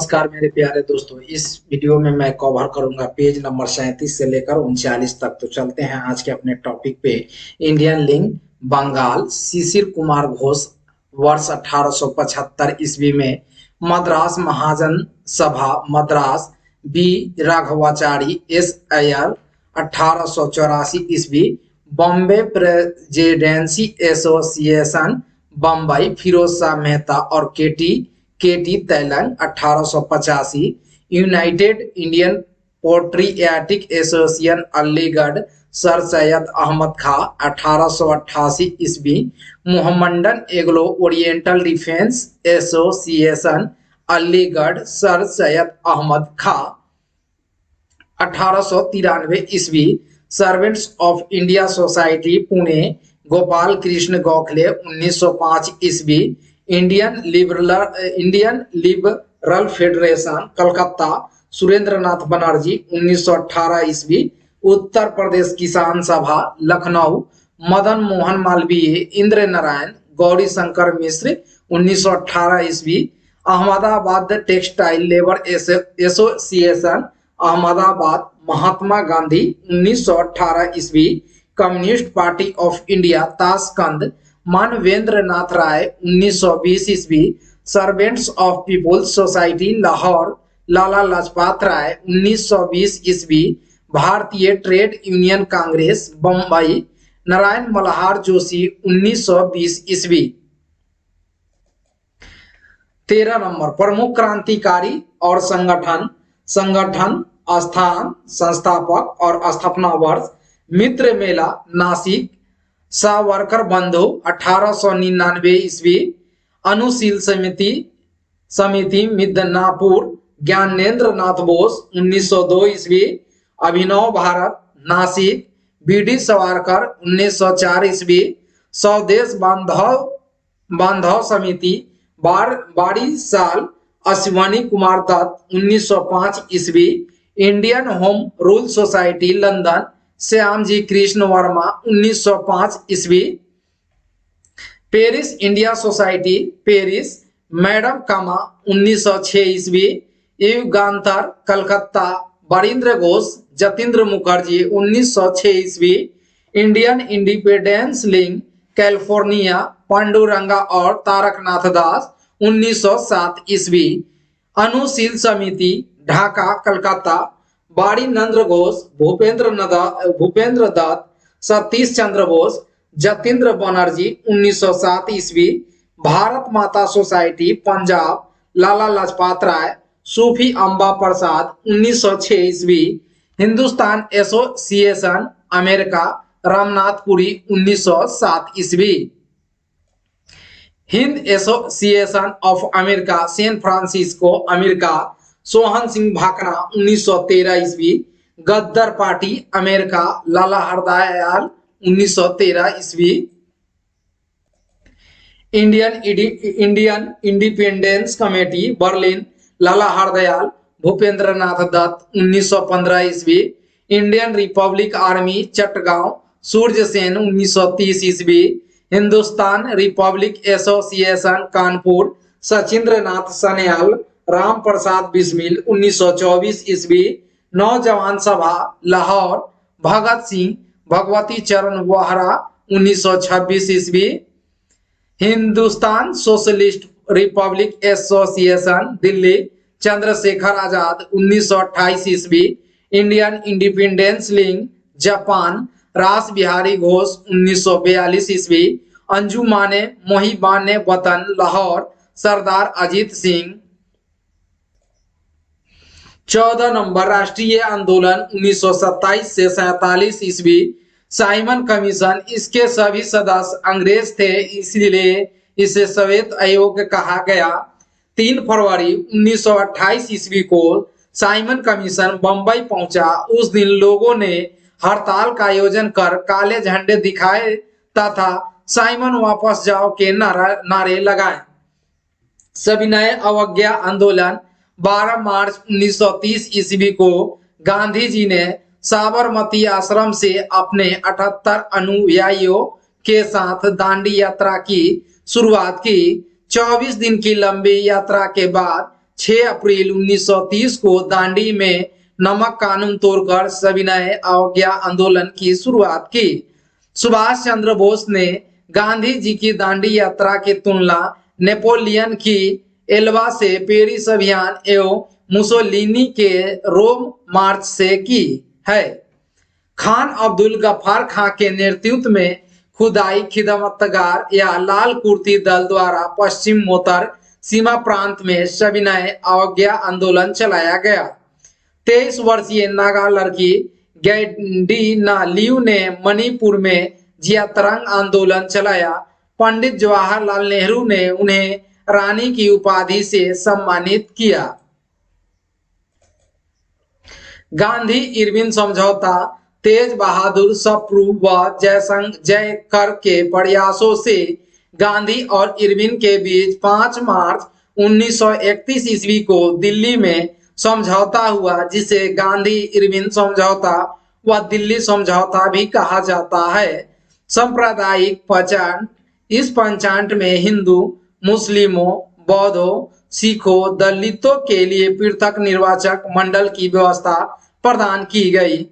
नमस्कार मेरे प्यारे दोस्तों। इस वीडियो में मैं कवर करूंगा पेज नंबर 37 से लेकर 39 तक। तो चलते हैं आज के अपने टॉपिक पे। इंडियन लिंग बंगाल। शिशिर कुमार घोष वर्ष 1875 ईस्वी में मद्रास महाजन सभा मद्रास। बी राघवाचारी एस अय्यर 1884 ईस्वी। बॉम्बे प्रेसिडेंसी एसोसिएशन बम्बई फिरोज शाह मेहता और K T Telang 1885। United Indian patriotic association Aligarh sir Syed Ahmad Khan 1888 ईस्वी। Mohammedan Anglo oriental defence association Aligarh sir Syed Ahmad Khan 1893 ईस्वी। Servants of India society Pune Gopal Krishna Gokhale 1905 ईस्वी। Indian liberal federation Calcutta Surendranath Banerjee 1918 ईस्वी। उत्तर प्रदेश किसान सभा लखनऊ मदन मोहन मालवीय इंद्र नारायण गौरी शंकर मिश्र 1918 ईस्वी। Ahmedabad textile labour association Ahmedabad Mahatma Gandhi 1918 ईस्वी। Communist party of India Tashkent Manabendra Nath Roy 1920 ईस्वी। Servants of people's society Lahore Lala Lajpat Rai 1920 ईस्वी। Bharatiya trade union Congress Bombay Narayan Malhar Joshi 1920 ईस्वी। 13 नंबर प्रमुख क्रांतिकारी और संगठन स्थान संस्थापक और स्थापना वर्ष। मित्र मेला नासिक सावरकर बंधु 1899 ईस्वी। अनुशील समिति मिदनापुर ज्ञानेंद्र नाथ बोस 1902 ईस्वी। अभिनव भारत नासिक बीडी सावरकर 1904 ईस्वी। स्वदेश बांधव समिति बाड़ी साल अश्विनी कुमार दत्त 1905 ईस्वी। Indian home rule society London Shyamji Krishna Varma 1905 ईस्वी। Paris India society Paris madam Cama 1906 ईस्वी। युगांतर कलकत्ता बरिंद्र घोष जतीन्द्र मुखर्जी 1906 ईस्वी। Indian independence league California Panduranga और तारकनाथ दास 1907 ईस्वी। अनुशील समिति ढाका कलकत्ता बाड़ी नंद्र घोष भूपेंद्र दत्त सतीश चंद्र बोस जतीन्द्र बनर्जी 1907 ईस्वी। भारत माता सोसाइटी पंजाब लाला लाजपत राय सूफी अम्बा प्रसाद 1906 ईस्वी। हिंदुस्तान एसोसिएशन अमेरिका रामनाथपुरी 1907 ईस्वी। Hind Association of America San Francisco America Sohan Singh Bhakra 1913 ईस्वी। गद्दर पार्टी अमेरिका लाला हरदयाल 1913 ईस्वी। Indian Independence Committee Berlin Lala Hardayal Bhupendra Nath Dutt 1915 ईस्वी। Indian Republic Army Chittagong Surya Sen 1930 ईस्वी। हिंदुस्तान रिपब्लिक एसोसिएशन कानपुर सचिंद्र नाथ सन्याल राम प्रसाद बिस्मिल 1924 ईस्वी। नौजवान सभा लाहौर भगत सिंह भगवती चरण वोहरा 1926 ईस्वी। Hindustan socialist republic association Delhi Chandrashekhar Azad 1928 ईस्वी। इंडियन इंडिपेंडेंस लीग जापान रास बिहारी घोष 1942 ईस्वी। अंजुमाने मोहिबाने वतन लाहौर सरदार अजीत सिंह। 14 नंबर राष्ट्रीय आंदोलन 1927 से 47 ईस्वी। साइमन कमीशन इसके सभी सदस्य अंग्रेज थे इसलिए इसे श्वेत आयोग कहा गया। 3 फरवरी 1928 ईस्वी को साइमन कमीशन बंबई पहुंचा। उस दिन लोगों ने हड़ताल का आयोजन कर काले झंडे दिखाए तथा साइमन वापस जाओ के नारे लगाए। सविनय अवज्ञा आंदोलन 12 मार्च 1930 ईस्वी को गांधी जी ने साबरमती आश्रम से अपने 78 अनुयायियों के साथ दांडी यात्रा की शुरुआत की। 24 दिन की लंबी यात्रा के बाद 6 अप्रैल 1930 को दांडी में नमक कानून तोड़कर सविनय अवज्ञा आंदोलन की शुरुआत की। सुभाष चंद्र बोस ने गांधी जी की दांडी यात्रा की तुलना नेपोलियन की एल्बा से पेरिस अभियान एवं मुसोलिनी के रोम मार्च से की है। खान अब्दुल गफ्फार खां के नेतृत्व में खुदाई खिदमतगार या लाल कुर्ती दल द्वारा पश्चिमोत्तर सीमा प्रांत में सविनय अवज्ञा आंदोलन चलाया गया। 23 वर्षीय नागा लड़की गैंडी नालियू ने मणिपुर में जियातरंग आंदोलन चलाया। पंडित जवाहरलाल नेहरू ने उन्हें रानी की उपाधि से सम्मानित किया। गांधी इरविन समझौता तेज बहादुर सप्रू व जयकर के प्रयासों से गांधी और इरविन के बीच 5 मार्च 1931 ईस्वी को दिल्ली में समझौता हुआ, जिसे गांधी इरविन समझौता व दिल्ली समझौता भी कहा जाता है। सांप्रदायिक पंचांग, इस पंचांग में हिंदू, मुस्लिमों, बौद्धों, सिखों, दलितों के लिए पृथक निर्वाचक मंडल की व्यवस्था प्रदान की गई।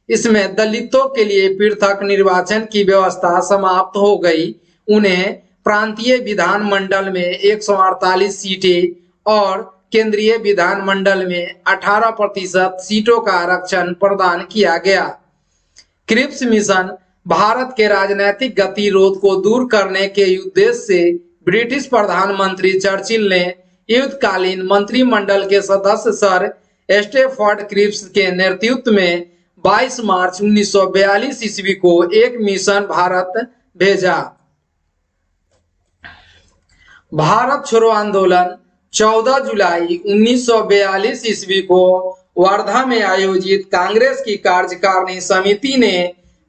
इसमें दलितों के लिए पृथक निर्वाचन की व्यवस्था समाप्त हो गई। उन्हें प्रांतीय विधान मंडल में 148 सीटें और केंद्रीय विधान मंडल में 18% सीटों का आरक्षण प्रदान किया गया। क्रिप्स मिशन भारत के राजनीतिक गतिरोध को दूर करने के उद्देश्य से ब्रिटिश प्रधानमंत्री चर्चिल ने युद्धकालीन मंत्रिमंडल के सदस्य सर स्टैफोर्ड क्रिप्स के नेतृत्व में 22 मार्च 1942 ईस्वी को एक मिशन भारत भेजा। भारत छोड़ो आंदोलन 14 जुलाई 1942 ईस्वी को वर्धा में आयोजित कांग्रेस की कार्यकारिणी समिति ने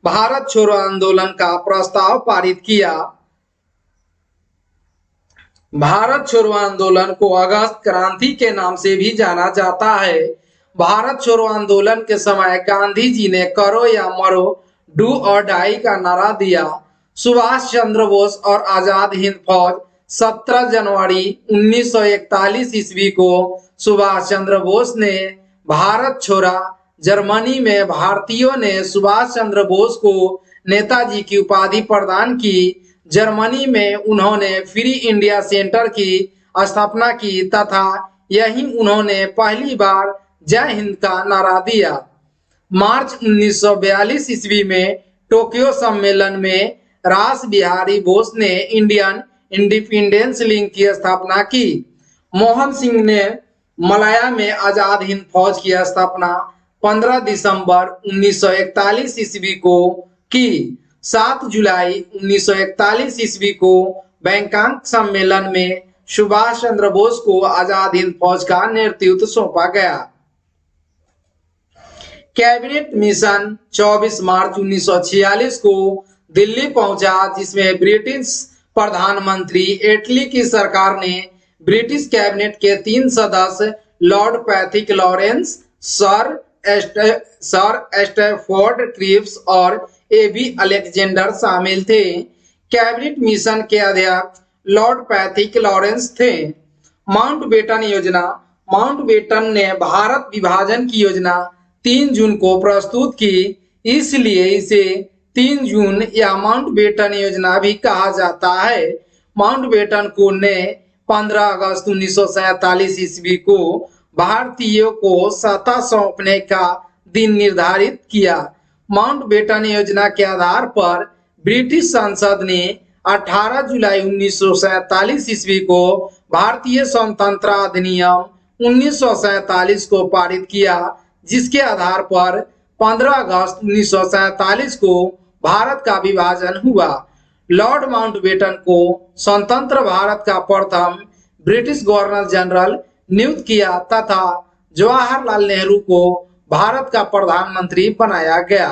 भारत छोड़ो आंदोलन का प्रस्ताव पारित किया। भारत छोड़ो आंदोलन को अगस्त क्रांति के नाम से भी जाना जाता है। भारत छोड़ो आंदोलन के समय गांधी जी ने करो या मरो, डू और डाई का नारा दिया। सुभाष चंद्र बोस और आजाद हिंद फौज 17 जनवरी 1941 ईस्वी को सुभाष चंद्र बोस ने भारत छोड़ा। जर्मनी में भारतीयों ने सुभाष चंद्र बोस को नेताजी की उपाधि प्रदान की। जर्मनी में उन्होंने फ्री इंडिया सेंटर की स्थापना की तथा यहीं उन्होंने पहली बार जय हिंद का नारा दिया। मार्च 1942 ईस्वी में टोक्यो सम्मेलन में रास बिहारी बोस ने इंडियन इंडिपेंडेंस लीग की स्थापना की। मोहन सिंह ने मलाया में आजाद हिंद फौज की स्थापना 15 दिसंबर 1941 ईस्वी को की। 7 जुलाई 1941 ईस्वी को बैंकॉक सम्मेलन में सुभाष चंद्र बोस को आजाद हिंद फौज का नेतृत्व सौंपा गया। कैबिनेट मिशन 24 मार्च 1946 को दिल्ली पहुंचा, जिसमें ब्रिटिश प्रधानमंत्री एटली की सरकार ने ब्रिटिश कैबिनेट के 3 सदस्य Lord Pethick Lawrence, Sir Stafford Cripps और एबी अलेक्जेंडर शामिल थे। कैबिनेट मिशन के अध्यक्ष लॉर्ड पैथिक लॉरेंस थे। माउंटबेटन योजना, माउंटबेटन ने भारत विभाजन की योजना 3 जून को प्रस्तुत की, इसलिए इसे 3 जून या माउंटबेटन योजना भी कहा जाता है। माउंटबेटन को ने 15 अगस्त 1947 ईस्वी को भारतीयों को सत्ता सौंपने का दिन निर्धारित किया। माउंटबेटन योजना के आधार पर ब्रिटिश संसद ने 18 जुलाई 1947 ईस्वी को भारतीय स्वतंत्रता अधिनियम 1947 को पारित किया, जिसके आधार पर 15 अगस्त 1947 को भारत का विभाजन हुआ। लॉर्ड माउंटबेटन को स्वतंत्र भारत का प्रथम ब्रिटिश गवर्नर जनरल नियुक्त किया तथा जवाहरलाल नेहरू को भारत का प्रधानमंत्री बनाया गया।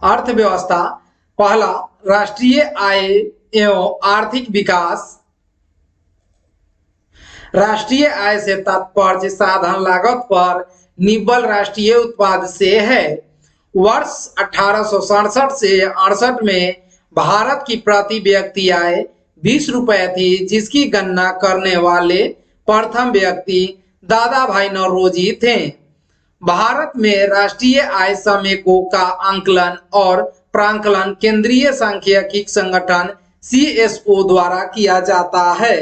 अर्थव्यवस्था, पहला राष्ट्रीय आय एवं आर्थिक विकास। राष्ट्रीय आय से तात्पर्य साधन लागत पर निव्वल राष्ट्रीय उत्पाद से है। वर्ष 1867 से 68 में भारत की प्रति व्यक्ति आय ₹20 थी, जिसकी गणना करने वाले प्रथम व्यक्ति दादा भाई नौरोजी थे। भारत में राष्ट्रीय आय समेकों का आंकलन और प्रांकलन केंद्रीय सांख्यिकी संगठन CSO द्वारा किया जाता है।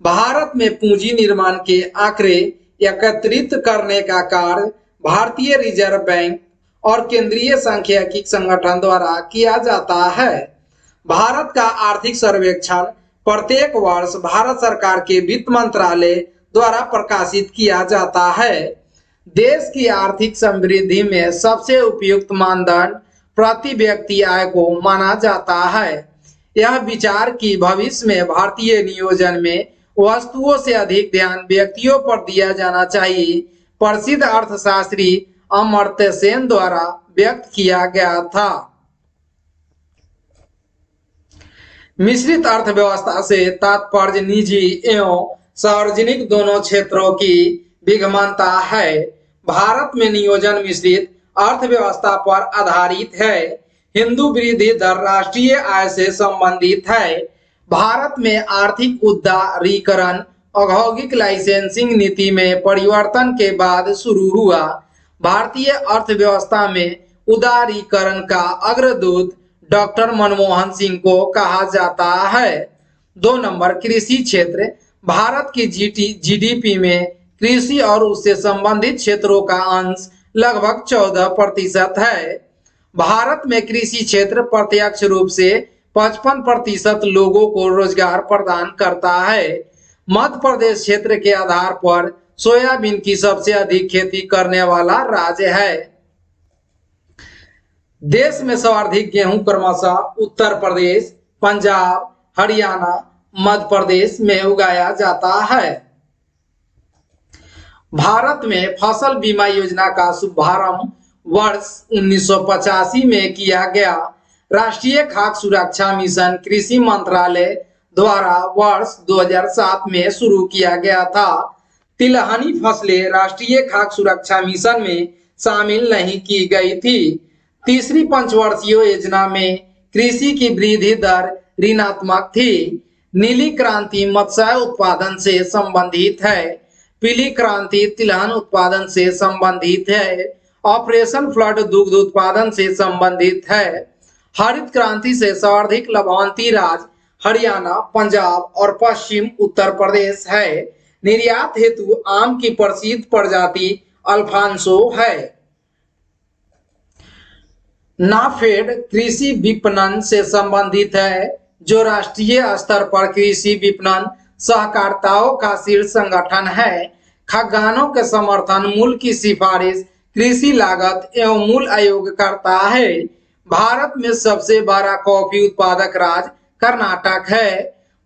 भारत में पूंजी निर्माण के आंकड़े एकत्रित करने का कार्य भारतीय रिजर्व बैंक और केंद्रीय सांख्यिकी संगठन द्वारा किया जाता है। भारत का आर्थिक सर्वेक्षण प्रत्येक वर्ष भारत सरकार के वित्त मंत्रालय द्वारा प्रकाशित किया जाता है। देश की आर्थिक समृद्धि में सबसे उपयुक्त मानदंड प्रति व्यक्ति आय को माना जाता है। यह विचार कि भविष्य में भारतीय नियोजन में वस्तुओं से अधिक ध्यान व्यक्तियों पर दिया जाना चाहिए, प्रसिद्ध अर्थशास्त्री अमर्त्य सेन द्वारा व्यक्त किया गया था। मिश्रित अर्थव्यवस्था से तात्पर्य निजी एवं सार्वजनिक दोनों क्षेत्रों की विद्यमानता है। भारत में नियोजन मिश्रित अर्थव्यवस्था पर आधारित है। हिंदू वृद्धि दर राष्ट्रीय आय से संबंधित है। भारत में आर्थिक उदारीकरण औद्योगिक लाइसेंसिंग नीति में परिवर्तन के बाद शुरू हुआ। भारतीय अर्थव्यवस्था में उदारीकरण का अग्रदूत डॉक्टर मनमोहन सिंह को कहा जाता है। 2 नंबर, कृषि क्षेत्र। भारत की GDP में कृषि और उससे संबंधित क्षेत्रों का अंश लगभग 14% है। भारत में कृषि क्षेत्र प्रत्यक्ष रूप से 55% लोगों को रोजगार प्रदान करता है। मध्य प्रदेश क्षेत्र के आधार पर सोयाबीन की सबसे अधिक खेती करने वाला राज्य है। देश में सर्वाधिक गेहूं क्रमशः उत्तर प्रदेश, पंजाब, हरियाणा, मध्य प्रदेश में उगाया जाता है। भारत में फसल बीमा योजना का शुभारंभ वर्ष 1985 में किया गया। राष्ट्रीय खाद्य सुरक्षा मिशन कृषि मंत्रालय द्वारा वर्ष 2007 में शुरू किया गया था। तिलहनी फसलें राष्ट्रीय खाद्य सुरक्षा मिशन में शामिल नहीं की गई थी। तीसरी पंचवर्षीय योजना में कृषि की वृद्धि दर ऋणात्मक थी। नीली क्रांति मत्स्य उत्पादन से संबंधित है। पीली क्रांति तिलहन उत्पादन से संबंधित है। ऑपरेशन फ्लड दुग्ध उत्पादन से संबंधित है। हरित क्रांति से सर्वाधिक लाभान्वित राज्य हरियाणा, पंजाब और पश्चिम उत्तर प्रदेश है। निर्यात हेतु आम की प्रसिद्ध प्रजाति अल्फांसो है। नाफेड कृषि विपणन से संबंधित है, जो राष्ट्रीय स्तर पर कृषि विपणन सहकारिताओं का शीर्ष संगठन है। खाद्यान्नों के समर्थन मूल्य की सिफारिश कृषि लागत एवं मूल्य आयोग करता है। भारत में सबसे बड़ा कॉफी उत्पादक राज्य कर्नाटक है।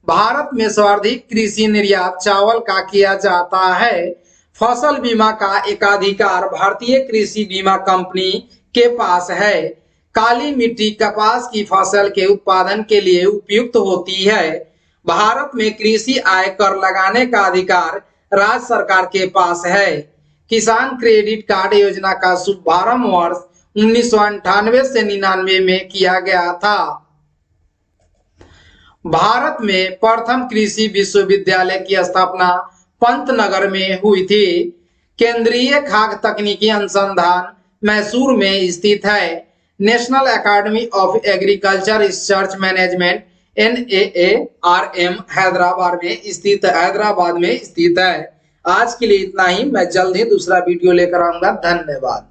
भारत में सर्वाधिक कृषि निर्यात चावल का किया जाता है। फसल बीमा का एकाधिकार भारतीय कृषि बीमा कंपनी के पास है। काली मिट्टी कपास की फसल के उत्पादन के लिए उपयुक्त होती है। भारत में कृषि आय कर लगाने का अधिकार राज्य सरकार के पास है। किसान क्रेडिट कार्ड योजना का शुभारंभ वर्ष 1998 से 99 में किया गया था। भारत में प्रथम कृषि विश्वविद्यालय की स्थापना पंतनगर में हुई थी। केंद्रीय खाद्य तकनीकी अनुसंधान मैसूर में स्थित है। National academy of agriculture research management NAARM Hyderabad में स्थित है। आज के लिए इतना ही। मैं जल्द ही दूसरा वीडियो लेकर आऊंगा। धन्यवाद।